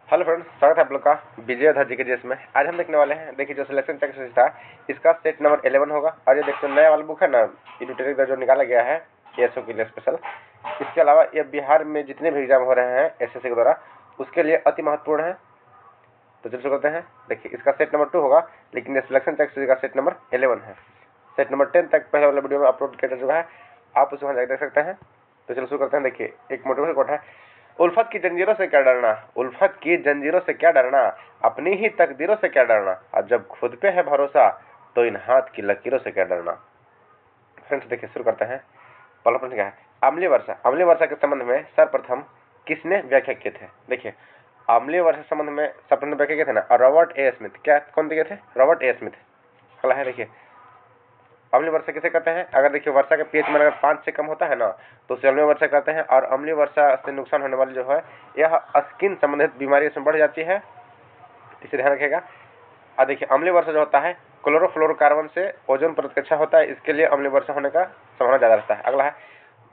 Hello friends, स्वागत है आप लोग का विजय जी के जिसमें आज हम देखने वाले हैं। देखिए, जो सिलेक्शन चेक था इसका सेट नंबर 11 होगा। और ये देखते नया वाला बुक है ना, यूनिटरी का जो निकाला गया है एसओ के लिए स्पेशल। इसके अलावा ये बिहार में जितने भी एग्जाम हो रहे हैं एसएससी के द्वारा उसके लिए अति महत्वपूर्ण है। तो चल करते हैं। देखिए, इसका सेट नंबर 2 होगा, लेकिन ये सिलेक्शन चेक का सेट नंबर 11 है। सेट नंबर 10 तक पहले वाले वीडियो में अपलोड किया जा चुका है, आप उसे वहाँ जाकर देख सकते हैं। तो चलो शुरू करते हैं। देखिए, एक मोटिवेशन कोट है, उल्फत की जंजीरों से क्या डरना, उल्फत की जंजीरों से क्या डरना, अपनी ही तकदीरों से क्या डरना, और जब खुद पे है भरोसा तो इन हाथ की लकीरों से क्या डरना। फ्रेंड्स, देखिए शुरू करते हैं। पहला प्रश्न क्या है, अम्लीय वर्षा। अम्लीय वर्षा के संबंध में सर्वप्रथम किसने व्याख्या किए थे। देखिए, अम्लीय वर्षा के संबंध में सर्वप्रथम व्याख्या किए थे ना रॉबर्ट ए स्मिथ। क्या कौन दिए थे? Robert A Smith. अगला है, देखिए अम्लीय वर्षा किसे कहते हैं। अगर देखिए वर्षा के पीएच मान अगर 5 से कम होता है ना तो उसे अम्लीय वर्षा कहते हैं। और अम्लीय वर्षा से नुकसान होने वाली जो है यह स्किन संबंधित बीमारी इसमें बढ़ जाती है, इसे ध्यान रखिएगा। और देखिए, अम्लीय वर्षा जो होता है क्लोरोफ्लोरोकार्बन से ओजोन परत का अच्छा होता है, इसके लिए अम्लीय वर्षा होने का संभावना ज्यादा रहता है। अगला है,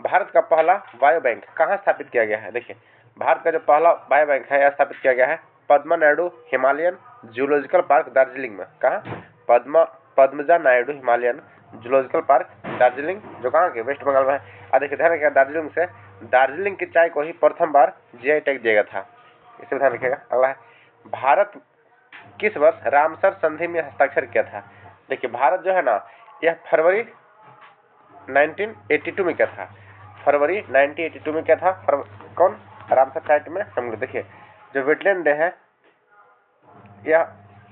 भारत का पहला बायो बैंक कहाँ स्थापित किया गया है। देखिए, भारत का जो पहला बायो बैंक है यह स्थापित किया गया है Padma Naidu Himalayan zoological park Darjeeling में। कहाँ? Padmaja Naidu Himalayan zoological park Darjeeling, जो कहाँ के वेस्ट बंगाल में है। और देखिए ध्यान रखिएगा, दार्जिलिंग की चाय को ही प्रथम बार जीआई टैग दिया गया था, इसे ध्यान रखिएगा। अगला है, भारत किस वर्ष रामसर संधि में हस्ताक्षर किया था। देखिए, भारत जो है ना यह फरवरी 1982 में क्या था, फरवरी 1982 में क्या था। कौन? रामसर साइट में हम लोग। देखिए, जो वेटलैंड डे है यह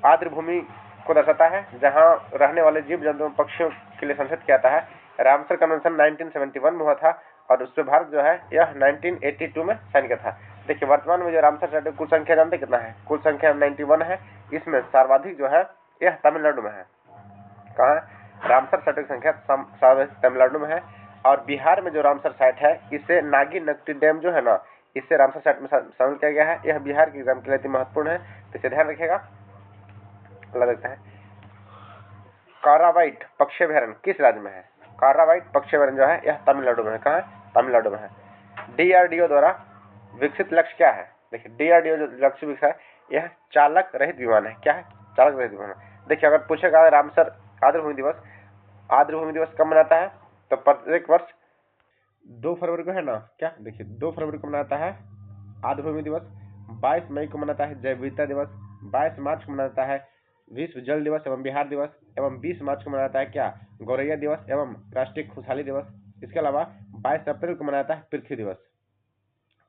आर्द्र भूमि को दर्शाता है जहां रहने वाले जीव जंतुओं पक्षियों के लिए संशोधित किया जाता है। रामसर कन्वेंशन 1971 में हुआ था और उस पर भारत जो है यह 1982 में साइन किया था। देखिए, वर्तमान में जो रामसर साइट की कुल संख्या जानते कितना है? कुल संख्या 91 है। इसमें सर्वाधिक जो है यह तमिलनाडु में है। कहाँ? रामसर साइट की संख्या सर्वाधिक तमिलनाडु में है। और बिहार में जो रामसर साइट है इसे नागी नकटी डैम जो है ना इससे रामसर साइट में शामिल किया गया है। यह बिहार के एग्जाम के लिए महत्वपूर्ण है, तो इसे ध्यान रखिएगा। अगला देखते हैं, कारावाइट पक्षी अभयारण्य किस राज्य में है। कारावाइट पक्षी अभयारण्य जो है यह तमिलनाडु में है। कहाँ है? तमिलनाडु में है। डीआरडीओ द्वारा विकसित लक्ष्य क्या है। देखिए, डीआरडीओ जो लक्ष्य विकसित है यह चालक रहित विमान है। क्या है? चालक रहित विमान है। देखिए, अगर पूछेगा रामसर आर्द्र भूमि दिवस कब मनाता है तो प्रत्येक वर्ष 2 फरवरी को है ना। क्या? देखिए, 2 फरवरी को मनाता है आर्द्र भूमि दिवस, 22 मई को मनाता है जैव विविधता दिवस, 22 मार्च को मनाता है विश्व जल दिवस एवं बिहार दिवस, एवं 20 मार्च को मनाता है क्या? गौरैया दिवस एवं राष्ट्रीय खुशहाली दिवस। इसके अलावा 22 अप्रैल को मनाता है पृथ्वी दिवस।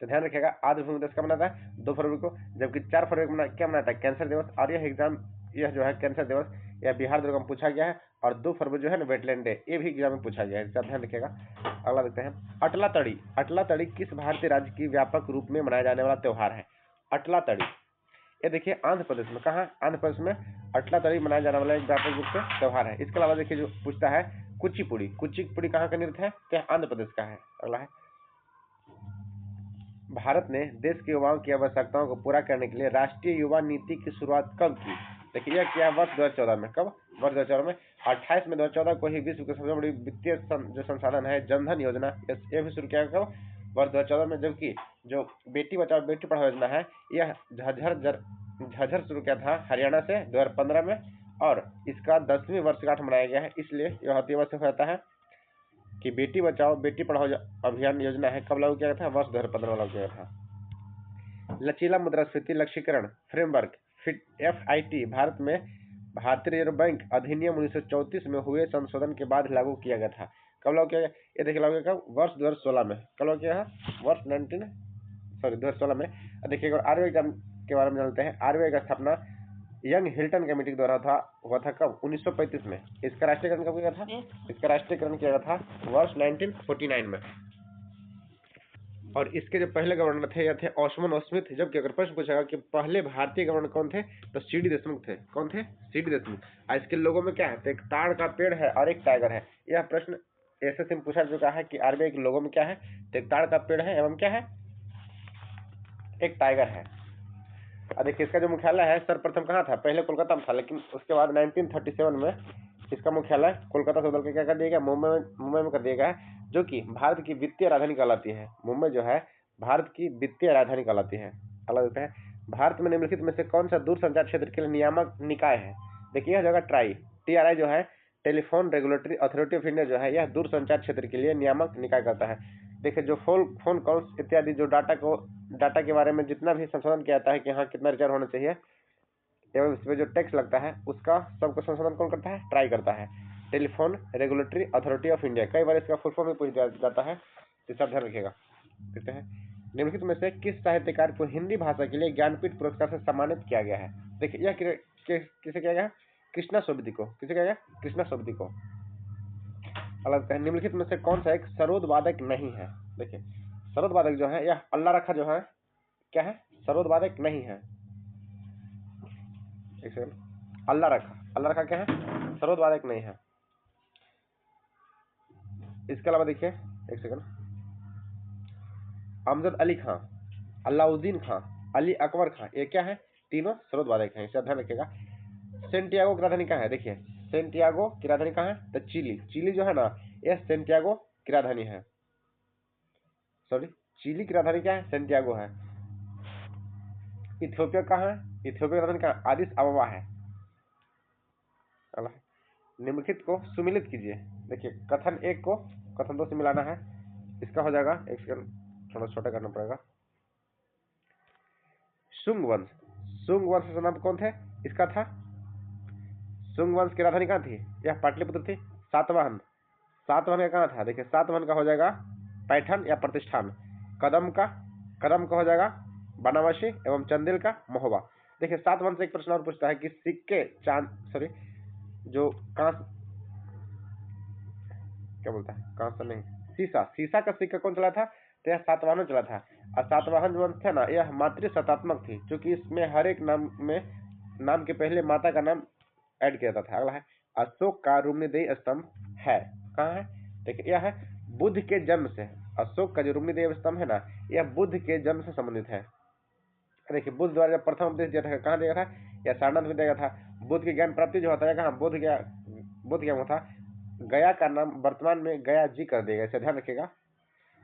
तो ध्यान रखिएगा, आर्द्र भूमि दिवस कब मनाता है? 2 फरवरी को। जबकि 4 फरवरी को क्या मनाता है? कैंसर दिवस। और यह जो है कैंसर दिवस यह बिहार दुर्ग में पूछा गया है। और 2 फरवरी जो है ना वेटलैंड डे, ये भी एग्जाम में पूछा गया है, इसका ध्यान रखिएगा। अगला देखते हैं, अटला तड़ी। अटला तड़ी किस भारतीय राज्य की व्यापक रूप में मनाया जाने वाला त्योहार है। अटला तड़ी ये देखिए आंध्र प्रदेश में। कहाँ? आंध्र प्रदेश में अटला तड़ी मनाया जाने वाला एक व्यापक रूप से त्योहार है। इसके अलावा देखिए जो पूछता है कुचिपुड़ी। कुचिपुड़ी कहाँ का नृत्य है? तो आंध्र प्रदेश का है। अगला है, भारत ने देश के युवाओं की आवश्यकताओं को पूरा करने के लिए राष्ट्रीय युवा नीति की शुरुआत कब की। देखिए, यह किया वर्ष 2014 में। कब? वर्ष 2014 में। 28 में 2014 को ही विश्व की सबसे बड़ी वित्तीय जो संसाधन है जनधन योजना यह भी शुरू किया। कब? वर्ष 2014 में। जबकि जो बेटी बचाओ बेटी पढ़ाओ योजना है यह झज्जर शुरू किया था हरियाणा से 2015 में। और इसका 10वीं वर्षगांठ मनाया गया है, इसलिए यह अति आवश्यक होता है कि बेटी बचाओ बेटी पढ़ाओ अभियान योजना है कब लागू किया गया था? वर्ष 2015 में लागू किया गया था। लचीला मुद्रास्फीति लक्ष्यीकरण फ्रेमवर्क FIT भारत में भारतीय रिजर्व बैंक अधिनियम 1934 में हुए संशोधन के बाद लागू किया गया था। कब लागू किया गया? ये देखिए लागू किया वर्ष 2016 में। कब लागू किया? वर्ष 2016 में। देखिए, RBI के बारे में जानते हैं। RBI का स्थापना यंग हिल्टन कमेटी के द्वारा हुआ था। कब? 1935 में। इसका राष्ट्रीयकरण कब किया था? इसका राष्ट्रीयकरण किया गया था वर्ष 1949 में। और इसके जो पहले गवर्नर थे यह थे ओस्मान स्मिथ। जबकि अगर प्रश्न पूछेगा कि पहले भारतीय गवर्नर कौन थे तो CD देशमुख थे। कौन थे? CD देशमुख। और इसके लोगों में क्या है? तो एक ताड़ का पेड़ है और एक टाइगर है। यह प्रश्न SSC में पूछा चुका है कि RBI के लोगों में क्या है, तो एक ताड़ का पेड़ है एवं क्या है? एक टाइगर है। और देखिए, इसका जो मुख्यालय है सर्वप्रथम कहाँ था? पहले कोलकाता में था, लेकिन उसके बाद 1937 में इसका मुख्यालय कोलकाता से बदल के क्या कर दिया गया? मुंबई में कर दिया गया है, जो कि भारत की वित्तीय राजधानी कहलाती है। मुंबई जो है भारत की वित्तीय राजधानी कहलाती है। अगला देखते हैं, भारत में निम्नलिखित में से कौन सा दूरसंचार क्षेत्र के लिए नियामक निकाय है? देखिए यह जगह TRI जो है telephone regulatory authority of India जो है यह दूरसंचार क्षेत्र के लिए नियामक निकाय करता है। देखिए जो फोन कॉल्स इत्यादि जो डाटा के बारे में जितना भी संशोधन किया जाता है कि हाँ कितना रिचार्ज होना चाहिए एवं इस पर जो टैक्स लगता है उसका सबको संशोधन कौन करता है? ट्राई करता है। Telephone regulatory authority of India, कई बार इसका फुल फॉर्म भी पूछ जाता है, तो सब ध्यान रखिएगा। देखते हैं निम्नलिखित में से किस साहित्यकार को हिंदी भाषा के लिए ज्ञानपीठ पुरस्कार से सम्मानित किया गया है? देखिए यह किसे किया गया? कृष्णा सोबती को। किसे किया गया? कृष्णा सोबती को। अलग है निम्नलिखित में से कौन सा एक सरोद वादक नहीं है? देखिए सरोद वादक जो है यह अल्लाह रखा जो है क्या है? सरोद वादक नहीं है। एक सेकंड, अल्लाह रखा क्या है? सरोद वादक नहीं है। इसके अलावा देखिए एक सेकंड, अमजद अली खां, अलाउद्दीन खां, अली अकबर खां, ये क्या है? तीनों सरोद वादक हैं, इसे ध्यान रखिएगा। सेंटियागो की राजधानी कहाँ है? देखिए सेंटियागो की राजधानी कहाँ है? तो चिली जो है ना यह सेंटियागो की राजधानी है। सॉरी, चिली की राजधानी क्या है? सेंटियागो है। इथियोपिया कहाँ है? इथियोपिया की राजधानी कहाँ? आदिस अबबा है। निम्नलिखित को सुमिलित कीजिए। देखिए कथन 1 को कथन 2 से मिलाना है। इसका हो जाएगा, एक सेकंड थोड़ा छोटा करना पड़ेगा। शुंग वंश का नाम कौन थे? इसका था शुंग वंश की राजधानी कहाँ थी? यह पाटलिपुत्र थी। सातवाहन का कहाँ था? देखिए सातवाहन का हो जाएगा पैठन या प्रतिष्ठान। कदम का हो जाएगा बनारसी एवं चंदेल का महोबा। देखिए सातवाहन से एक प्रश्न और पूछता है कि सिक्के जो कांस क्या बोलता है? कांस नहीं, शीशा का सिक्का कौन चला था? तो यह सातवाहन चला था। और सातवाहन जो वंश था ना यह मातृ शतात्मक थी, क्योंकि इसमें हर एक नाम के पहले माता का नाम ऐड किया जाता था। अगला है अशोक का रुक्मिणीदेवी स्तंभ है कहाँ है? देखिए यह है बुद्ध के जन्म से। अशोक का जो रुक्मिणीदेवी स्तंभ है ना यह बुद्ध के जन्म से संबंधित है। देखिए बुद्ध द्वारा जब प्रथम उपदेश दिया था कहाँ दिया था? यह सारनाथ में दिया था। बुद्ध की ज्ञान प्राप्ति जो होता है कहाँ? बुद्ध क्या हुआ था? गया का नाम वर्तमान में गया जी कर देगा, इसे ध्यान रखिएगा।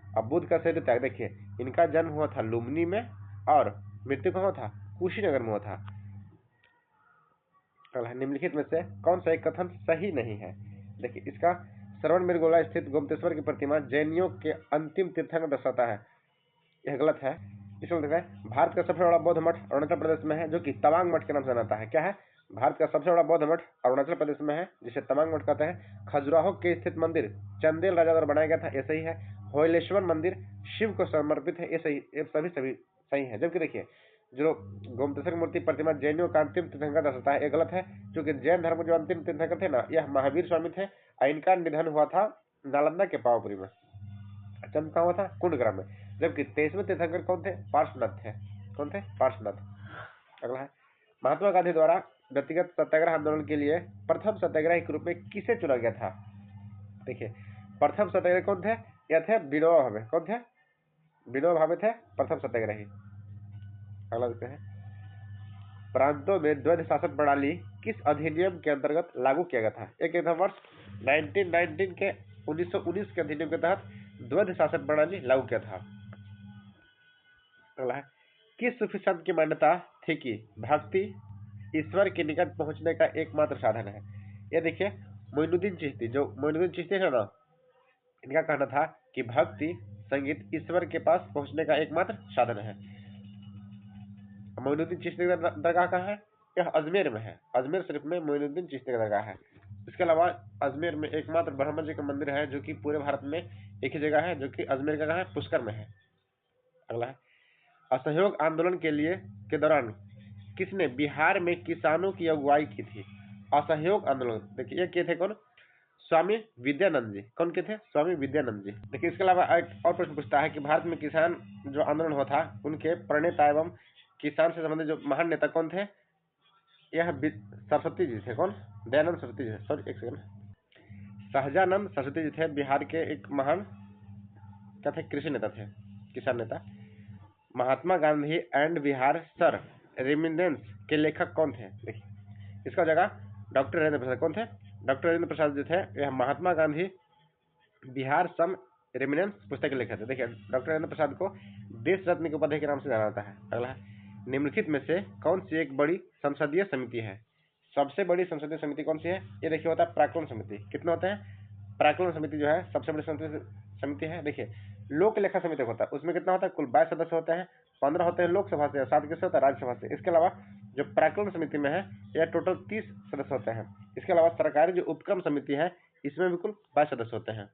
अब बुद्ध का शरीर त्याग, देखिए इनका जन्म हुआ था लुम्बिनी में और मृत्यु कहाँ था? कुशीनगर में हुआ था। निम्नलिखित में से कौन सा एक कथन सही नहीं है? देखिए इसका श्रवण मृगोला स्थित गोमतेश्वर की प्रतिमा जैनियों के अंतिम तीर्थंकर दर्शाता है, यह गलत है। इसमें देखा है भारत का सबसे बड़ा बौद्ध मठ अरुणाचल प्रदेश में है, जो कि तवांग मठ के नाम से जाना है। क्या है? भारत का सबसे बड़ा बौद्ध मठ अरुणाचल प्रदेश में है, जिसे तवांग मठ कहते हैं। खजुराहो के स्थित मंदिर चंदेल राजा द्वारा बनाया गया था, ये सही है। होयलेश्वर मंदिर शिव को समर्पित है, ये सही, ये सभी सही है। जबकि देखिए जो गोमतेश्वर मूर्ति प्रतिमा जैनियों का अंतिम तीर्थंकर दर्शाता है, ये गलत है, क्योंकि जैन धर्म जो अंतिम तीर्थंकर थे ना यह महावीर स्वामी थे। इनका निधन हुआ था नालंदा के पावापुरी में, जन्म कहाँ हुआ था? कुंडग्राम में। जबकि 23वें तीर्थंकर कौन थे? पार्श्वनाथ थे। कौन थे? पार्श्वनाथ। अगला है महात्मा गांधी द्वारा व्यक्तिगत सत्याग्रह आंदोलन के लिए प्रथम सत्याग्रही के रूप में किसे चुना गया था? देखिए प्रथम सत्याग्रही कौन थे? यह थे विनोबा भावे। कौन थे? विनोबा भावे थे प्रथम सत्याग्रही। अगला देखते हैं प्रांतों में द्वैध शासन प्रणाली किस अधिनियम के अंतर्गत लागू किया गया था? एक था वर्ष 1919 के 1919 के अधिनियम के तहत द्वैध शासन प्रणाली लागू किया था। अगला है किस सूफी संत की मान्यता थी कि भक्ति ईश्वर के निकट पहुंचने का एकमात्र साधन है? ये देखिए मोइनुद्दीन चिश्ती, जो मोइनुद्दीन चिश्ती है ना, इनका कहना था कि भक्ति संगीत ईश्वर के पास पहुंचने का एकमात्र साधन है। मोइनुद्दीन चिश्ती का दरगाह कहाँ है? यह अजमेर में है। अजमेर शरीफ में मोइनुद्दीन चिश्ती का दरगाह है। इसके अलावा अजमेर में एकमात्र ब्रह्मा जी का मंदिर है, जो कि पूरे भारत में एक ही जगह है, जो कि अजमेर का कहाँ है? पुष्कर में है। अगला है असहयोग आंदोलन के दौरान किसने बिहार में किसानों की अगुवाई की थी? असहयोग आंदोलन, देखिए ये किए थे कौन? स्वामी विद्यानंद जी। कौन के थे? स्वामी विद्यानंद जी। देखिए इसके अलावा एक और प्रश्न पूछता है कि भारत में किसान जो आंदोलन हुआ था उनके प्रणेता एवं किसान से संबंधित जो महान नेता कौन थे? यह सरस्वती जी थे। कौन? दयानंद सरस्वती जी। सॉरी एक सेकंड, सहजानंद सरस्वती जी थे बिहार के एक महान क्या थे? कृषि नेता थे, किसान नेता। महात्मा गांधी एंड बिहार सर रेमिनेंस के लेखक कौन थे? देखिए इसका जगह डॉक्टर राजेंद्र प्रसाद। कौन थे? डॉक्टर राजेंद्र प्रसाद जो थे यह महात्मा गांधी बिहार सम रेमिनेंस पुस्तक के लेखक थे। देखिए डॉक्टर राजेंद्र प्रसाद को देश रत्न की उपाधि के नाम से जाना जाता है। अगला है निम्नलिखित में से कौन सी एक बड़ी संसदीय समिति है? सबसे बड़ी संसदीय समिति कौन सी है? ये देखिए होता है प्राक्कलन समिति। कितने होते हैं? प्राक्कलन समिति जो है सबसे बड़ी समिति है। देखिए लोक लेखा समिति होता है, उसमें कितना होता है? कुल 22 सदस्य होते हैं, 15 होते हैं लोकसभा से, 7 किससे होता है? राज्यसभा से। इसके अलावा जो प्राक्कलन समिति में है यह टोटल 30 सदस्य होते हैं। इसके अलावा सरकारी जो उपक्रम समिति है इसमें भी कुल 22 सदस्य होते हैं।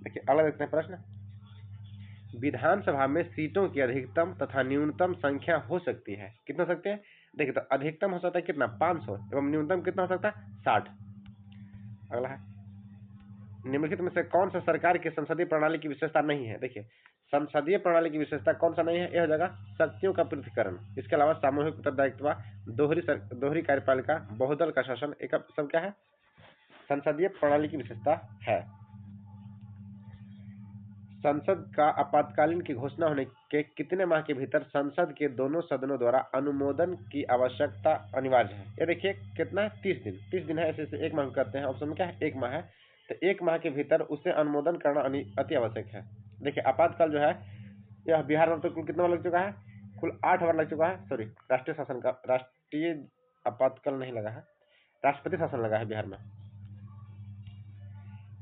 देखिए अगला देखते हैं प्रश्न। विधानसभा में सीटों की अधिकतम तथा न्यूनतम संख्या हो सकती है। कितना हो सकते हैं? देखिए तो अधिकतम हो सकता है कितना? 500 एवं न्यूनतम कितना हो सकता है? 60। अगला है निम्नलिखित में से कौन सा सरकार की संसदीय प्रणाली की विशेषता नहीं है? देखिए संसदीय प्रणाली की विशेषता कौन सा नहीं है? यह हो जाएगा शक्तियों का पृथक्करण। इसके अलावा सामूहिक उत्तरदायित्व, दोहरी कार्यपालिका, बहुदल का शासन, एक सब क्या है? संसदीय प्रणाली की विशेषता है। संसद का आपातकालीन की घोषणा होने के कितने माह के भीतर संसद के दोनों सदनों द्वारा अनुमोदन की आवश्यकता अनिवार्य है? ये देखिए कितना है? 30 दिन। 30 दिन है, ऐसे 1 माह करते हैं। ऑप्शन में क्या है? 1 माह है, तो 1 माह के भीतर उसे अनुमोदन करना अति आवश्यक है। देखिए आपातकाल जो है यह बिहार में तो कुल कितना लग चुका है? कुल 8 बार लग चुका है। सॉरी, राष्ट्रीय शासन का, राष्ट्रीय आपातकाल नहीं लगा है, राष्ट्रपति शासन लगा है बिहार में।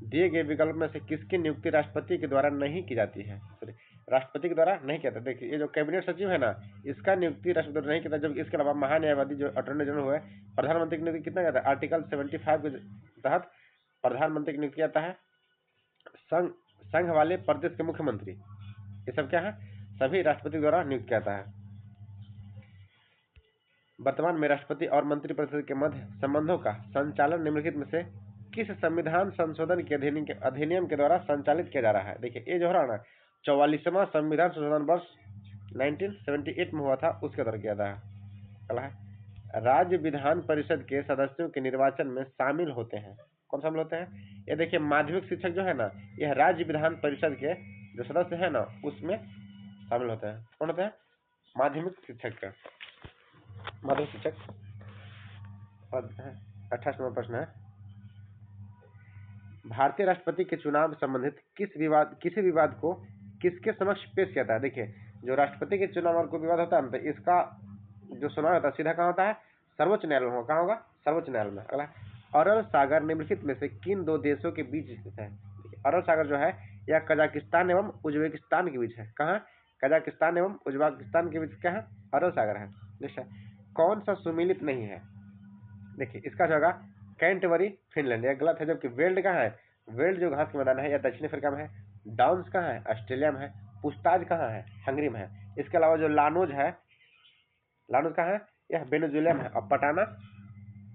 दिए गए विकल्प में से किसकी नियुक्ति राष्ट्रपति के द्वारा नहीं की जाती है? सॉरी, राष्ट्रपति के द्वारा नहीं किया जाता। देखिए ये जो कैबिनेट सचिव है ना, इसका नियुक्ति राष्ट्रपति द्वारा नहीं किया जाता। जबकि इसके अलावा महान्यायवादी जो अटॉर्नी जनरल हुए, प्रधानमंत्री की नियुक्ति कितना जाता है? आर्टिकल 75 के तहत प्रधानमंत्री की नियुक्ति जाता है। संघ वाले प्रदेश के मुख्यमंत्री, ये सब क्या है? सभी राष्ट्रपति द्वारा नियुक्त किया जाता है। वर्तमान में राष्ट्रपति और मंत्रिपरिषद के मध्य संबंधों का संचालन निम्नलिखित में से किस संविधान संशोधन के अधिनियम के द्वारा संचालित किया जा रहा है? देखिए ये जो हो रहा है ना, 44वां संविधान संशोधन वर्ष 1978 में हुआ था, उसके द्वारा किया था। अगला है राज्य विधान परिषद के सदस्यों के निर्वाचन में शामिल होते हैं। कौन शामिल होते हैं? ये देखिए माध्यमिक शिक्षक जो है ना, यह राज्य विधान परिषद के जो सदस्य है ना उसमें शामिल होते हैं। कौन होते हैं? माध्यमिक शिक्षक का, माध्यमिक शिक्षक। 28वां प्रश्न है, भारतीय राष्ट्रपति के चुनाव संबंधित किसी विवाद को किसके समक्ष पेश किया था? देखिए जो राष्ट्रपति के चुनाव को विवाद होता है तो इसका जो सुनाव होता है सीधा कहाँ होता है? सर्वोच्च न्यायालय में। कहाँ होगा? सर्वोच्च न्यायालय में। अगला, अरल सागर निम्नलिखित में से किन दो देशों के बीच स्थित है? अरल सागर जो है यह कजाकिस्तान एवं उज्बेकिस्तान के बीच है। कहाँ? कजाकिस्तान एवं उज्बेकिस्तान के बीच क्या है? अरल सागर है। निश्चय। कौन सा सुमेलित नहीं है? देखिए इसका जो होगा कैंटबरी फिनलैंड, यह गलत है। जबकि वेल्ड कहाँ है? वेल्ड जो घास के मैदान है यह दक्षिण अफ्रीका में है। डाउन्स कहाँ है? ऑस्ट्रेलिया में है। पुस्ताज कहाँ है? हंगरी में है। इसके अलावा जो लानोज है, लानोज कहाँ है? यह वेनेजुएला में है। और पटाना,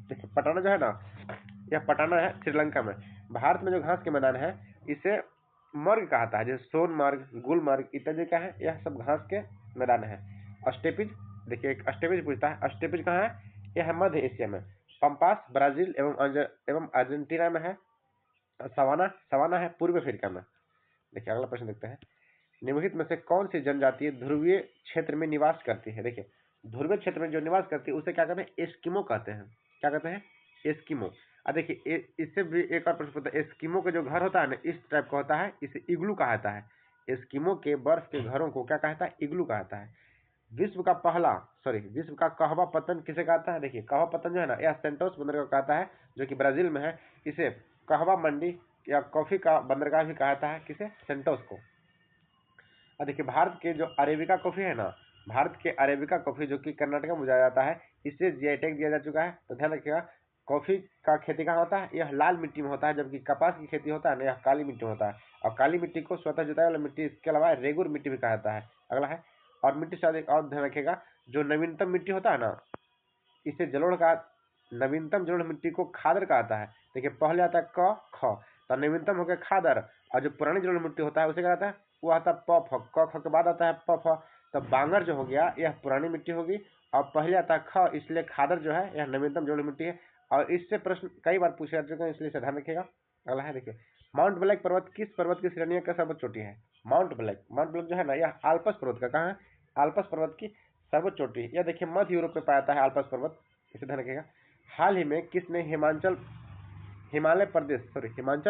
देखिए पटाना जो है ना, यह पटाना है श्रीलंका में। भारत में जो घास के मैदान है इसे मर्ग कहता है, जैसे सोनमर्ग, गुलमर्ग इत्यादि क्या है? यह सब घास के मैदान है। स्टेपिज, देखिए एक स्टेपिज पूछता है, स्टेपिज कहाँ है? यह है मध्य एशिया में। पंपास ब्राजील एवं अर्जेंटीना में है। सवाना, सवाना है पूर्वी अफ्रीका में। देखिए अगला प्रश्न देखते हैं, निम्नलिखित में से कौन सी जनजाति ध्रुवीय क्षेत्र में निवास करती है? देखिए ध्रुवीय क्षेत्र में जो निवास करती है उसे क्या कहते हैं? एस्किमो कहते हैं। क्या कहते हैं? एस्किमो। देखिए इससे भी एक और प्रश्न पूछता है, एस्किमो का जो घर होता है ना इस टाइप का होता है, इसे इग्लू कहता है। एस्किमो के बर्फ के घरों को क्या कहता है? इग्लू कहता है। विश्व का कहवा पत्तन किसे कहता है? देखिए कहवा पत्तन जो है ना यह सेंटोस बंदरगाह कहता है, जो कि ब्राजील में है। इसे कहवा मंडी या कॉफी का बंदरगाह भी कहता है। किसे? सेंटोस को। देखिए भारत के जो अरेबिका कॉफी है ना, भारत के अरेबिका कॉफी जो कि कर्नाटक में उगाया जाता है, इसे जीआई टैग दिया जा चुका है। तो ध्यान रखिएगा, कॉफी का खेती कहाँ होता है? यह लाल मिट्टी में होता है, जबकि कपास की खेती होता है ना यह काली मिट्टी में होता है। और काली मिट्टी को स्वतः जुताई वाला मिट्टी, इसके अलावा रेगुर मिट्टी भी कहा जाता है। अगला है, और मिट्टी से और ध्यान रखिएगा, जो नवीनतम मिट्टी होता है ना इसे जलोढ़ का, नवीनतम जलोढ़ मिट्टी को खादर कहता है। देखिए पहले आता है क ख, तो नवीनतम हो गया खादर, और जो पुरानी जलोढ़ मिट्टी होता है उसे क्या कहता है? वो आता है प फ, क ख के बाद आता है प फ। तो बांगर जो हो गया यह पुरानी मिट्टी होगी, और पहले आता है ख, इसलिए खादर जो है यह नवीनतम जलोढ़ मिट्टी है। और इससे प्रश्न कई बार पूछे जा चुके हैं, इसलिए ध्यान रखिएगा। अगला है, देखिए माउंट ब्लैक पर्वत किस पर्वत की श्रेणी का सर्वोच्च चोटी है? माउंट ब्लैक जो है ना यह आल्पस पर्वत का, कहाँ है? आल्पस पर्वत की सर्वोच्च चोटी। यह देखिए मध्य यूरोप में पाया जाता है आल्पस पर्वत, इसे ध्यान रखिएगा। हाल ही में किसने हिमाचल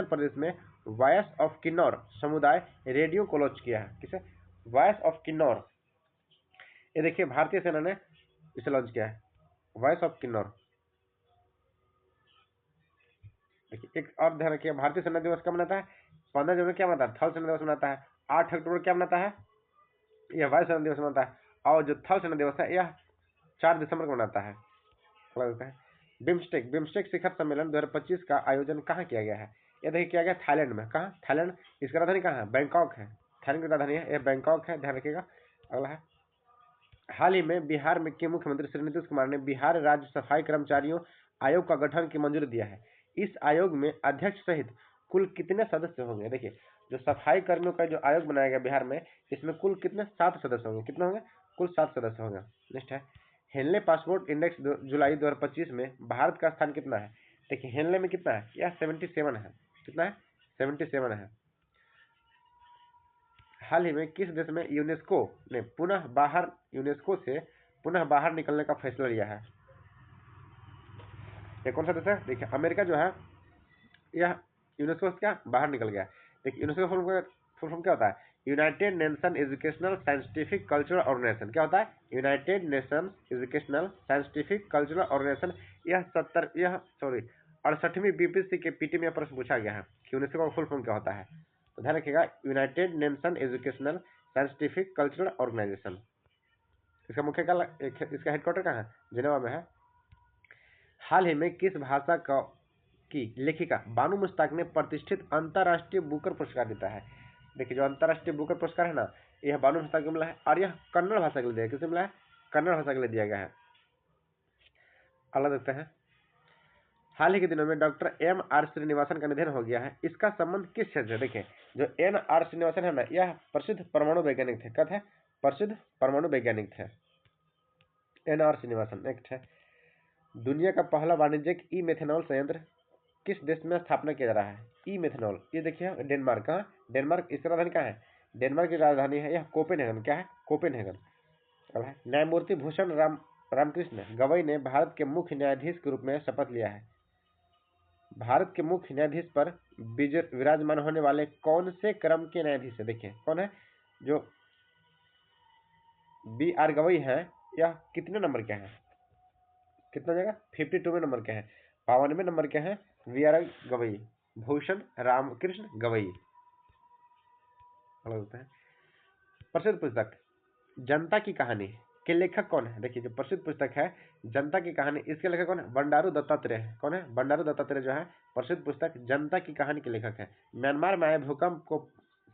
प्रदेश में वॉयस ऑफ किन्नौर समुदाय रेडियो को लॉन्च किया है? किसे? Voice of Kinnaur. ये देखिए भारतीय सेना ने इसे लॉन्च किया है, वॉइस ऑफ किन्नौर। देखिए एक और ध्यान रखिए, भारतीय सेना दिवस कब मनाता है? 15 जनवरी क्या मनाता है? थल सेना दिवस मनाता है। 8 अक्टूबर क्या मनाता है? यह वायु सेना दिवस मनाता है। और जो थल सेना दिवस है यह 4 दिसंबर को मनाता है। बिम्स्टेक बिम्स्टेक शिखर सम्मेलन 2025 का आयोजन कहाँ किया गया है? यह देखिए किया गया थाईलैंड में। कहाँ? थाईलैंड। इसका राजधानी कहाँ है? बैंकॉक है। थाईलैंड की राजधानी है, यह बैंकॉक है, ध्यान रखिएगा। अगला है, हाल ही में बिहार में के मुख्यमंत्री श्री नीतीश कुमार ने बिहार राज्य सफाई कर्मचारियों आयोग का गठन की मंजूरी दिया है। इस आयोग में अध्यक्ष सहित कुल कितने सदस्य होंगे? देखिए जो सफाई कर्मियों का जो आयोग बनाया गया बिहार में, इसमें कुल कितने? 7 सदस्य होंगे। कितने होंगे? कुल 7 सदस्य होंगे। नेक्स्ट है, हेनले पासपोर्ट इंडेक्स जुलाई 2025 में भारत का स्थान कितना है? देखिए हेनले में कितना है? यह 77 है। कितना है? 77 है। हाल ही में किस देश में यूनेस्को से पुनः बाहर निकलने का फैसला लिया है? ये कौन सा देश है? देखिए अमेरिका जो है यह यूनेस्को से क्या बाहर निकल गया। देखिए यूनेस्को फुल फॉर्म क्या होता है? United Nation Educational Scientific Cultural Organization. क्या होता है? United Nation Educational Scientific Cultural Organization. यह 68वीं बीपीएससी के पीटी में प्रश्न पूछा गया है कि यूनेस्को का फुल फॉर्म क्या होता है। तो ध्यान रखिएगा, United Nation Educational Scientific Cultural Organization. इसका इसका हेडक्वार्टर कहाँ है? जिनेवा में है। हाल ही में किस भाषा की लेखिका बानू मुश्ताक ने प्रतिष्ठित अंतर्राष्ट्रीय बुकर पुरस्कार जीता है? देखिए जो अंतर्राष्ट्रीय बुकर पुरस्कार है ना, यह बानू मुश्ताक को मिला है और यह कन्नड़ भाषा के लिए दिया है। किसे मिला है? कन्नड़ भाषा के लिए दिया गया है। अगला देखते हैं, हाल ही के दिनों में डॉक्टर M.R. श्रीनिवासन का निधन हो गया है। इसका संबंध किस क्षेत्र से? देखिए जो N.R. श्रीनिवासन है ना, यह प्रसिद्ध परमाणु वैज्ञानिक थे। क्या थे? प्रसिद्ध परमाणु वैज्ञानिक थे N.R. श्रीनिवासन। नेक्स्ट है, दुनिया का पहला वाणिज्यिक ई मेथेनॉल संयंत्र किस देश में स्थापना किया जा रहा है? ई मेथेनॉल, ये देखिए डेनमार्क। कहाँ? डेनमार्क। इसका राजधानी कहाँ है? डेनमार्क की राजधानी है यह कोपेनहेगन। क्या है? कोपेनहेगन। न्यायमूर्ति भूषण रामकृष्ण गवई ने भारत के मुख्य न्यायाधीश के रूप में शपथ लिया है। भारत के मुख्य न्यायाधीश पर विराजमान होने वाले कौन से क्रम के न्यायाधीश है? देखिए कौन है? जो B.R. गवई है, यह कितने नंबर के हैं? कितना जाएगा? 52वें नंबर के हैं। 52वें नंबर के हैं V.R. गवई, भूषण रामकृष्ण गवई। प्रसिद्ध पुस्तक जनता की कहानी के लेखक कौन है? देखिए जो प्रसिद्ध पुस्तक है जनता की कहानी, इसके लेखक कौन है? बंडारू दत्तात्रेय है। कौन है? बंडारू दत्तात्रेय जो है प्रसिद्ध पुस्तक जनता की कहानी के लेखक है। म्यांमार में आए भूकंप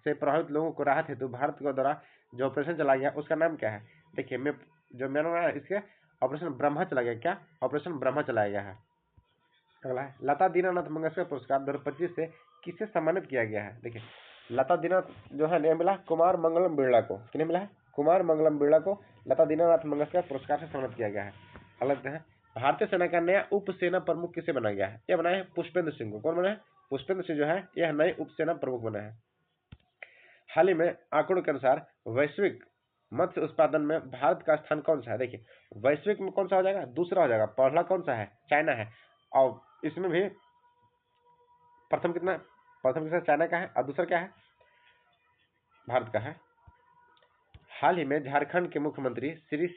से प्रभावित लोगों को राहत हेतु भारत के द्वारा जो ऑपरेशन चला गया उसका नाम क्या है? देखिए जो म्यांमार है इसके ऑपरेशन ब्रह्मा चला गया। क्या? ऑपरेशन ब्रह्मा चलाया गया है। अगला है, लता दीनानाथ मंगेशकर पुरस्कार 2025 से किसे सम्मानित किया गया है? देखिए लता दीनानाथ जो है मिला कुमार मंगलम बिरला को। किन्हें मिला है? कुमार मंगलम बिरला को लता दीनानाथ मंगेशकर पुरस्कार से सम्मानित किया गया है। अलग है, भारतीय सेना का नया उप सेना प्रमुख किसे बनाया गया है? यह बनाया है पुष्पेंद्र सिंह को। कौन बना है? पुष्पेंद्र सिंह जो है यह नए उप सेना प्रमुख बना है। हाल ही में आंकड़ों के अनुसार वैश्विक मत्स्य उत्पादन में भारत का स्थान कौन सा है? देखिए वैश्विक में कौन सा हो जाएगा? दूसरा हो जाएगा। पहला कौन सा है? चाइना है। और इसमें भी प्रथम किसका? चाइना का है और दूसरा क्या है? भारत का है। हाल ही में झारखंड के मुख्यमंत्री श्री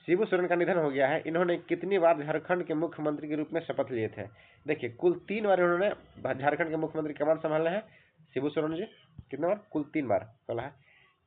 शिबू सोरेन का निधन हो गया है। इन्होंने कितनी बार झारखंड के मुख्यमंत्री के रूप में शपथ लिए थे? देखिए कुल 3 बार इन्होंने झारखंड के मुख्यमंत्री कमान संभाले हैं शिबू सोरेन जी। कितने बार? कुल 3 बार। कल है,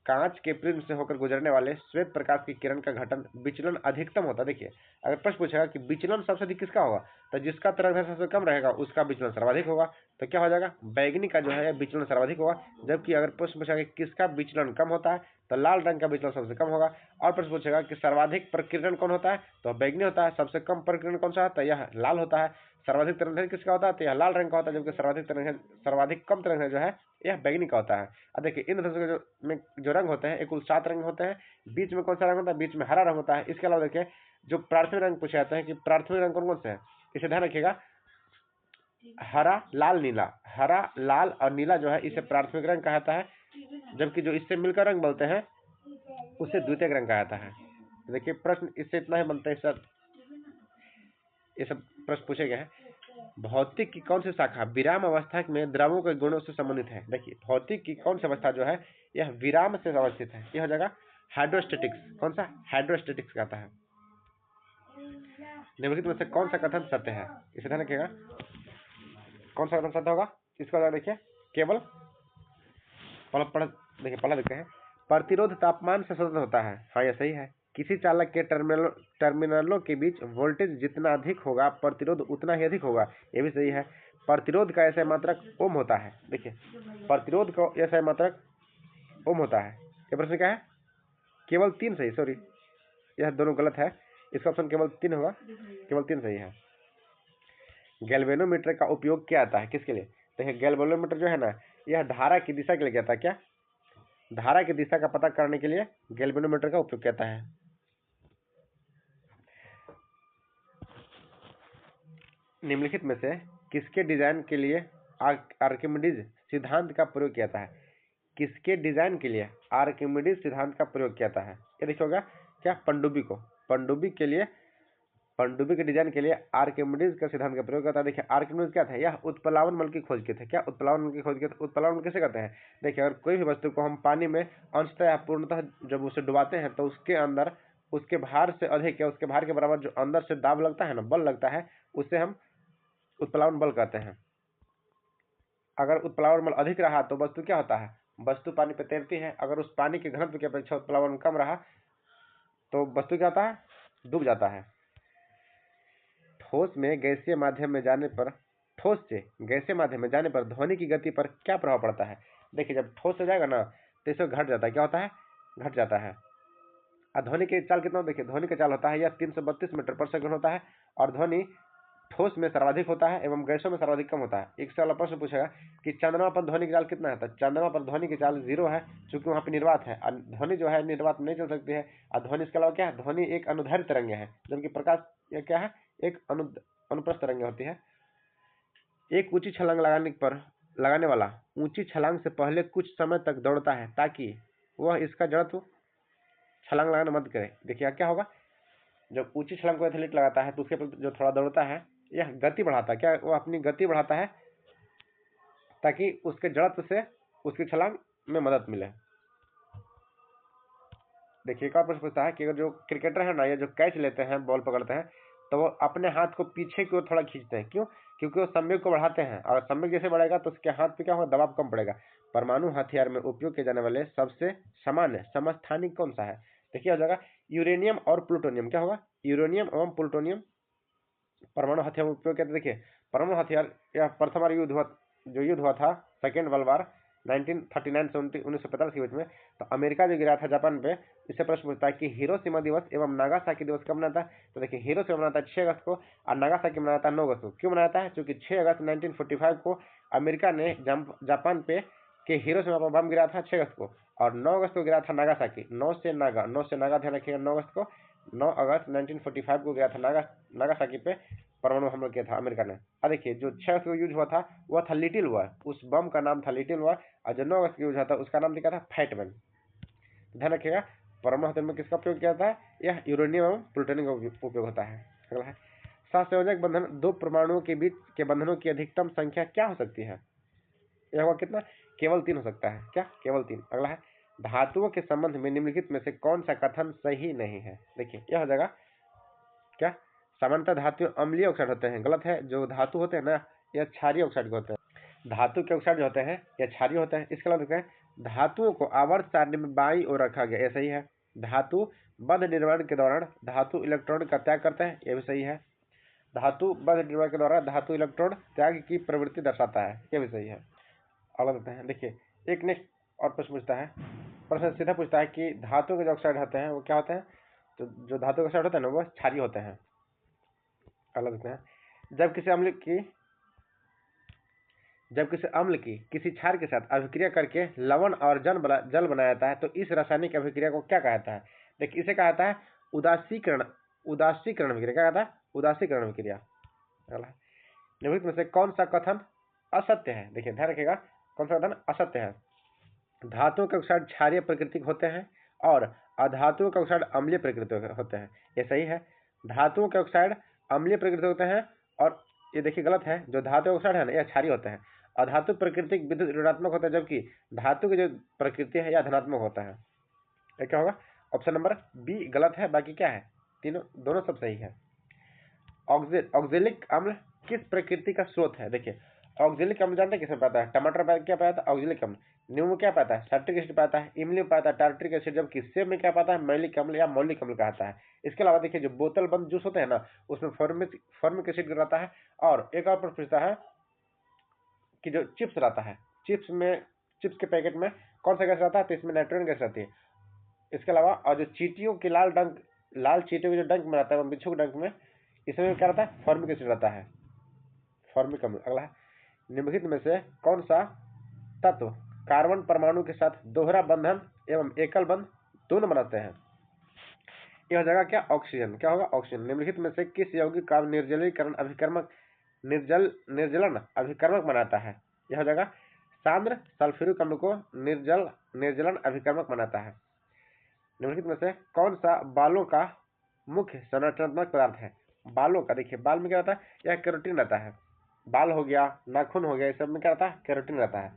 कांच के प्रिज्म से होकर गुजरने वाले श्वेत प्रकाश की किरण का घटन विचलन अधिकतम होता है। देखिए अगर प्रश्न पूछेगा कि विचलन सबसे अधिक किसका होगा, तो जिसका तरंग सबसे कम रहेगा उसका विचलन सर्वाधिक होगा। तो क्या हो जाएगा? बैगनी का जो है विचलन सर्वाधिक होगा। जबकि अगर प्रश्न पूछेगा कि किसका विचलन कम होता है, तो लाल रंग का विचलन सबसे कम होगा। और प्रश्न पूछेगा कि सर्वाधिक प्रकीर्णन कौन होता है, तो बैगनी होता है। सबसे कम प्रकीर्णन कौन सा है, तो यह लाल होता है। सर्वाधिक तरंग किसका होता है, तो यह लाल रंग का होता है। जबकि सर्वाधिक कम तरंग जो है यह बैगनी का होता है। अब देखिए इंद्रधनुष में जो रंग होते हैं कुल 7 रंग होते हैं। बीच में कौन सा रंग होता है? बीच में हरा रंग होता है। इसके अलावा देखिए जो प्राथमिक रंग पूछे जाते हैं कि प्राथमिक रंग कौन कौन से हैं, इसे ध्यान रखिएगा। हरा, लाल, नीला। हरा, लाल और नीला जो है इसे प्राथमिक रंग कहा जाता है। जबकि जो इससे मिलकर रंग बोलते हैं उसे द्वितीयक रंग कहा जाता है। देखिए प्रश्न इससे इतना ही बनता है सर, ये सब प्रश्न पूछे गए हैं। भौतिक की कौन सी शाखा विराम अवस्था में द्रवों के गुणों से संबंधित है? देखिए भौतिक की कौन सी अवस्था जो है यह विराम से अवस्थित है। यह हो जाएगा हाइड्रोस्टेटिक्स, कौन सा? हाइड्रोस्टेटिक्स कहता है। निम्नलिखित में से कौन सा कथन सत्य है? इसे ध्यान रखिएगा, कौन सा कथन सत्य होगा? इसका देखिए, केवल देखिए पहला देखते हैं, प्रतिरोध तापमान से स्वतंत्र होता है। हाँ यह सही है। किसी चालक के टर्मिनलों के बीच वोल्टेज जितना अधिक होगा प्रतिरोध उतना ही अधिक होगा, ये भी सही है। प्रतिरोध का ऐसा मात्रक ओम होता है। देखिए प्रतिरोध का ऐसा मात्रक ओम होता है। ये प्रश्न क्या है? केवल 3 सही, सॉरी यह दोनों गलत है। इसका ऑप्शन केवल 3 होगा, केवल 3 सही है। गैल्वेनोमीटर का उपयोग क्या आता है, किसके लिए? देखिए गैल्वेनोमीटर जो है ना, यह धारा की दिशा के लिए कहता है। क्या? धारा की दिशा का पता करने के लिए गैल्वेनोमीटर का उपयोग कहता है। निम्नलिखित में से किसके डिजाइन के लिए आर्किमिडीज सिद्धांत का प्रयोग किया जाता है? किसके डिजाइन के लिए आर्किमिडीज सिद्धांत का प्रयोग किया जाता है? ये देखिए होगा क्या? पनडुब्बी को, पनडुब्बी के लिए, पनडुब्बी के डिजाइन के लिए आर्किमिडीज का सिद्धांत का प्रयोग करता है। देखिए आर्किमिडीज क्या था? यह उत्प्लावन बल की खोज किए थे। क्या? उत्प्लावन बल की खोज किए थे। उत्प्लावन कैसे करते हैं? देखिए अगर कोई भी वस्तु को हम पानी में अंशतः या पूर्णतः जब उसे डुबाते हैं तो उसके अंदर उसके भार से अधिक या उसके भार के बराबर जो अंदर से दाब लगता है ना, बल लगता है, उसे हम उत्प्लावन बल कहते हैं। अगर उत्प्लावन बल अधिक रहा तो वस्तु क्या होता है? वस्तु पानी पे तैरती है। अगर उस पानी के घनत्व की अपेक्षा उत्प्लावन कम रहा तो वस्तु क्या होता है? डूब जाता है। ठोस से गैसीय माध्यम में जाने पर ध्वनि की गति पर क्या प्रभाव पड़ता है? देखिए जब ठोस हो जाएगा ना तो इसे घट जाता है। क्या होता है? घट जाता है। और ध्वनि की चाल कितना? देखिए ध्वनि का चाल होता है यह 332 मीटर पर सेकंड होता है और ध्वनि ठोस में सर्वाधिक होता है एवं गैसों में सर्वाधिक कम होता है। एक सवाल प्रश्न पूछेगा कि चंद्रमा पर ध्वनि की चाल कितना है? तो चंद्रमा पर ध्वनि की चाल 0 है, क्योंकि वहां पे निर्वात है। ध्वनि जो है निर्वात में नहीं चल सकती है। और ध्वनि इसके अलावा क्या है? ध्वनि एक अनुदैर्घ्य तरंग है, जबकि प्रकाश यह क्या है? एक अनुप्रस्थ तरंग होती है। एक ऊंची छलांग लगाने वाला ऊंची छलांग से पहले कुछ समय तक दौड़ता है ताकि वह इसका जड़त्व छलांग लगाना मत करे। देखिए क्या होगा? जब ऊंची छलांग को एथलीट लगाता है तो उसके जो थोड़ा दौड़ता है यह गति बढ़ाता है। क्या? वो अपनी गति बढ़ाता है ताकि उसके जड़त्व से उसकी छलांग में मदद मिले। देखिए एक और प्रश्न पूछता है कि अगर जो क्रिकेटर है ना, ये जो कैच लेते हैं, बॉल पकड़ते हैं, तो वो अपने हाथ को पीछे की ओर थोड़ा खींचते हैं। क्यों? क्योंकि वो संवेग को बढ़ाते हैं और संवेग जैसे बढ़ेगा तो उसके हाथ पे क्या होगा? दबाव कम पड़ेगा। परमाणु हथियार में उपयोग किए जाने वाले सबसे सामान्य समस्थानिक कौन सा है? देखिए हो जाएगा यूरेनियम और प्लूटोनियम। क्या होगा? यूरेनियम एवं प्लूटोनियम परमाणु हथियार में उपयोग किया। देखिए परमाणु हथियार, यह प्रथम युद्ध हुआ था सेकेंड वर्ल्ड वार 1939 से 1945 के बीच में, तो अमेरिका जो गिरा था जापान पे। इससे प्रश्न पूछता है कि हिरोशिमा दिवस एवं नागासाकी दिवस कब मनाता है? तो देखिए हिरोशिमा मनाता है 6 अगस्त को और नागासाकी मनाता है 9 अगस्त को। क्यों मनाता है? क्योंकि 6 अगस्त 1945 को अमेरिका ने जापान पे के हिरोशिमा पर बम गिरा था 6 अगस्त को, और 9 अगस्त को गिरा था नागासाकी। 9 से नागा ध्यान रखिएगा। 9 अगस्त को 9 अगस्त 1945 को गया था नागासाकी पे परमाणु हमला किया था अमेरिका ने। अब देखिए जो 6 अगस्त को यूज हुआ था वह था लिटिल वॉर, उस बम का नाम था लिटिल वॉर। और जो 9 अगस्त को यूज हुआ था उसका नाम लिखा था फैट मैन। ध्यान रखिएगा परमाणु हथियार में किसका उपयोग किया जाता है? यह यूरेनियम एवं प्लूटोनियम का उपयोग होता है। अगला है सहसंयोजक बंधन, दो परमाणुओं के बीच के बंधनों की अधिकतम संख्या क्या हो सकती है? यह होगा कितना? केवल 3 हो सकता है। क्या? केवल 3। अगला है धातुओं के संबंध में निम्नलिखित में से कौन सा कथन सही नहीं है? देखिए यह हो जाएगा क्या? सामान्यतः धातु अम्लीय ऑक्साइड होते हैं। गलत है। जो धातु होते हैं ना यह क्षारीय ऑक्साइड के होते हैं। धातु के ऑक्साइड जो होते हैं यह क्षारीय होते हैं। इसके अलावा धातुओं को आवर्त सारणी में बाईं ओर रखा गया, यह सही है। धातु बंध निर्माण के दौरान धातु इलेक्ट्रॉन का त्याग करते हैं, यह भी सही है। धातु बंध निर्माण के दौरान धातु इलेक्ट्रॉन त्याग की प्रवृत्ति दर्शाता है, यह भी सही है। अगला देखते हैं। देखिए एक नेक्स्ट और प्रश्न पूछता है, प्रश्न सीधा पूछता है कि धातु के जो ऑक्साइड होते हैं वो क्या होते हैं? तो जो धातु के ऑक्साइड होते हैं ना वो क्षारीय होते हैं। अगला देखते हैं जब किसी अम्ल की किसी क्षार के साथ अभिक्रिया करके लवण और जल बनाया जाता है तो इस रासायनिक अभिक्रिया को क्या कहा जाता है? देखिए इसे कहा जाता है उदासीकरण अभिक्रिया। क्या कहता है? उदासीकरण अभिक्रिया। निम्नलिखित में से कौन सा कथन असत्य है? देखिए ध्यान रखिएगा कौन सा कथन असत्य है? धातुओं के ऑक्साइड क्षारीय प्रकृति के होते हैं और अधातुओं के ऑक्साइड अम्लीय प्रकृति के होते हैं, ये सही है। धातुओं के ऑक्साइड अम्लीय प्रकृति होते हैं और ये देखिए गलत है। जो धातु ऑक्साइड है ना यह क्षारीय होते हैं। अधातु प्रकृति विद्युत ऋणात्मक होता है, जबकि धातु की जो प्रकृति है यह धनात्मक होता है। ये क्या होगा? ऑप्शन नंबर बी गलत है, बाकी क्या है, तीनों दोनों सब सही है। ऑक्जेलिक अम्ल किस प्रकृति का स्रोत है? देखिए ऑक्जेलिक अम्ल जानते हैं किसमें पाता है, टमाटर में क्या पाता है ऑक्जेलिक अम्ल, नींबू में क्या पाता है साइट्रिक एसिड पाता है, इमली में पाता है टार्ट्रिक एसिड, जबकि सेब में क्या पाता है मैलिक अम्ल या मौलिक अम्ल कहता है। इसके अलावा देखिए जो बोतल बंद जूस होते हैं ना उसमें फॉर्मिक एसिड रहता है। और एक और प्रश्न पूछता है कि जो चिप्स रहता है, चिप्स के पैकेट में कौन सा गैस रहता है, तो इसमें नाइट्रोजन गैस रहती है। इसके अलावा और जो चींटियों की लाल चींटियों के जो डंक में रहता है बिच्छू के डंक में, इसमें क्या रहता है फॉर्मिक एसिड रहता है, फॉर्मिक अम्ल। अगला है निम्नलिखित में से कौन सा तत्व कार्बन परमाणु के साथ दोहरा बंधन एवं एकल बंध दोनों बनाते हैं? यह हो जाएगा क्या ऑक्सीजन, क्या होगा ऑक्सीजन। निम्नलिखित में से किस यौगिक का निर्जलीकरण निर्जलन अभिकर्मक बनाता है? यह हो जाएगा सांद्र सल्फ्यूरिक अम्ल को निर्जलन अभिकर्मक बनाता है। निम्नलिखित में से कौन सा बालों का मुख्य संरचनात्मक पदार्थ है? बालों का देखिए बाल में क्या रहता है, यह केरोटिन रहता है। बाल हो गया, नाखून हो गया, इस सब में क्या रहता है केरोटिन रहता है।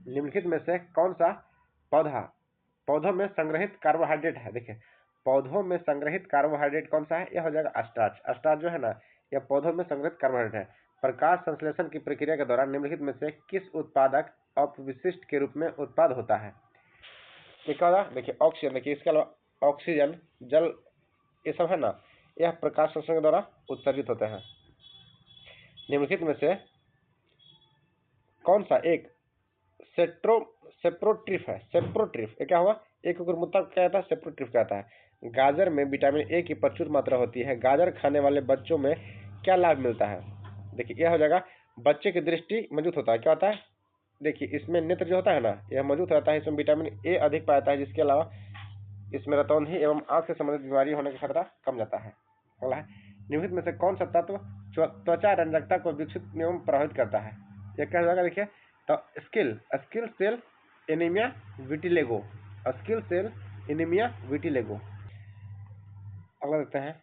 निम्नलिखित में से कौन सा पौधों में संग्रहित कार्बोहाइड्रेट है? देखिए पौधों में संग्रहित कार्बोहाइड्रेट कौन सा है, यह हो जाएगा स्टार्च जो है ना, यह पौधों में संग्रहित कार्बोहाइड्रेट है। प्रकाश संश्लेषण की प्रक्रिया के दौरान निम्नलिखित में से किस उत्पादक अपविशिष्ट के रूप में उत्पाद होता है? क्या होगा, देखिए ऑक्सीजन, देखिए इसके अलावा ऑक्सीजन जल ये सब है ना, यह प्रकाश संश्लेषण के द्वारा उत्सर्जित होते हैं। निम्नलिखित में से कौन सा एक सेप्रोट्रिफ है? सेप्रोट्रिफ ये क्या हुआ, एक मुद्दा क्या कहता है सेप्रोट्रिफ कहता है। गाजर में विटामिन ए की प्रचुर मात्रा होती है, गाजर खाने वाले बच्चों में क्या लाभ मिलता है? देखिए यह हो जाएगा बच्चे की दृष्टि मजबूत होता है। क्या होता है, देखिए इसमें नेत्र जो होता है ना यह मजबूत रहता है, इसमें विटामिन ए अधिक पाया जाता है, जिसके अलावा इसमें रतौंधी एवं आंख से संबंधित बीमारी होने का खतरा कम जाता है। अगला है निम्नलिखित में से कौन सा तत्व त्वचा रंजकता को विकसित एवं प्रभावित करता है? यह क्या जाएगा, देखिए तो sickle cell anaemia vitiligo, sickle cell anaemia vitiligo. अगला देखते हैं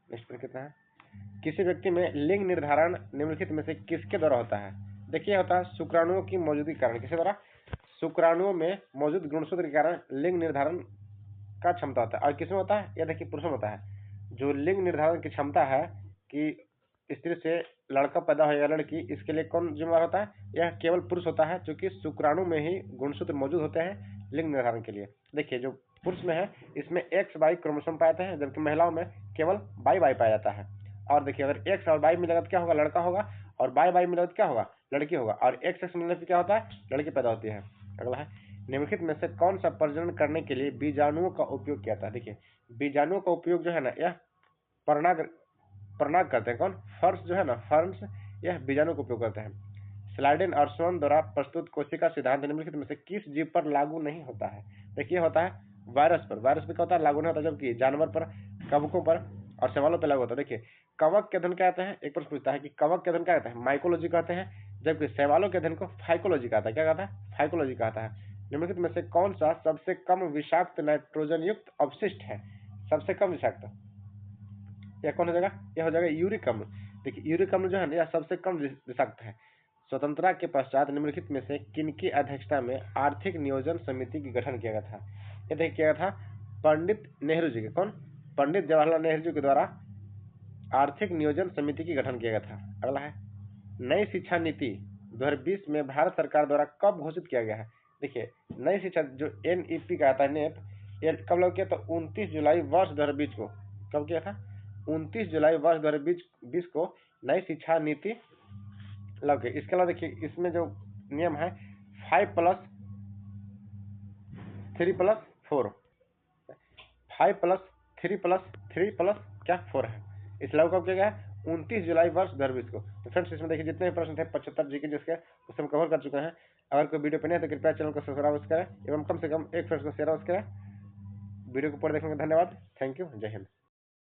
नेक्स्ट पर कितना है, किसी व्यक्ति में लिंग निर्धारण निम्नलिखित में से किसके द्वारा होता है? देखिए होता है शुक्राणुओं की मौजूदगी के कारण, किसके द्वारा, शुक्राणुओं में मौजूद गुणसूत्र के कारण लिंग निर्धारण का क्षमता होता है। और किसमें होता है, यह देखिए पुरुषों में होता है। जो लिंग निर्धारण की क्षमता है कि स्त्री से लड़का पैदा हो या लड़की, इसके लिए कौन जिम्मेदार होता है, यह केवल पुरुष होता है, क्योंकि शुक्राणु में ही गुणसूत्र मौजूद होते हैं लिंग निर्धारण के लिए। देखिए जो पुरुष में है इसमें एक्स वाई क्रोमोसोम पाए जाते हैं, जबकि महिलाओं में केवल वाई पाया जाता है। और देखिए अगर एक्स और वाई मिलेगा तो क्या होगा, लड़का होगा, और वाई मिलेगा तो क्या होगा, लड़की होगा, और एक्स मिलने से क्या होता है, लड़की पैदा होती है। अगला है निम्नलिखित में से कौन सा प्रजनन करने के लिए बीजाणुओं का उपयोग किया जाता है? देखिए बीजाणुओं का उपयोग जो है ना, यह परनाग करते हैं, कौन, फर्स जो है ना, फर्स यह बीजाणु का उपयोग करते हैं। स्लाइडेन और स्वर्ण द्वारा प्रस्तुत कोशिका सिद्धांत निम्नलिखित में से किस जीव पर लागू नहीं होता है? देखिए होता है वायरस पर क्या होता है, लागू नहीं होता, जबकि जानवर पर, कवकों पर और शैवालों पर लागू होता है। देखिए कवक के अध्ययन क्या कहते हैं, एक प्रश्न पूछता है कि कवक के अध्ययन क्या कहते हैं, माइकोलॉजी कहते हैं, जबकि शैवालों के अध्ययन को फाइकोलॉजी कहता है। क्या कहता है, फाइकोलॉजी कहता है। निम्नलिखित में से कौन सा सबसे कम विषाक्त नाइट्रोजन युक्त अपशिष्ट है? सबसे कम विषाक्त यह कौन हो जाएगा, यह हो जाएगा यूरिक अम्ल। देखिए यूरिक अम्ल जो है ना यह सबसे कम विषाक्त है। स्वतंत्रता के पश्चात निम्नलिखित में से किनकी अध्यक्षता में आर्थिक नियोजन समिति का गठन किया गया था? यह देखिए किया गया था पंडित नेहरू जी के, कौन, पंडित जवाहरलाल नेहरू जी के द्वारा आर्थिक नियोजन समिति की गठन किया गया था। अगला है नई शिक्षा नीति 2020 में भारत सरकार द्वारा कब घोषित किया गया है? देखिए नई शिक्षा जो NEP का आता है, नेप, यह कब लागू किया, तो 29 जुलाई वर्ष 2020 को, कब किया था, 29 जुलाई वर्ष 2020 को नई शिक्षा नीति लागू की। इसके अलावा देखिए इसमें जो नियम है 5+3+4, 5+3+3+4 है, इस लागू कब किया गया है, 29 जुलाई वर्ष 2020 को। तो फ्रेंड्स इसमें देखिए जितने भी प्रश्न थे 75 जीके जिसके उसे हम कवर कर चुके हैं। अगर कोई वीडियो पे नहीं है तो कृपया चैनल को सब्सक्राइब करें एवं कम से कम एक फ्रेंड्स को शेयर करें। वीडियो को पूरा देखने का धन्यवाद। Thank you. जय हिंद।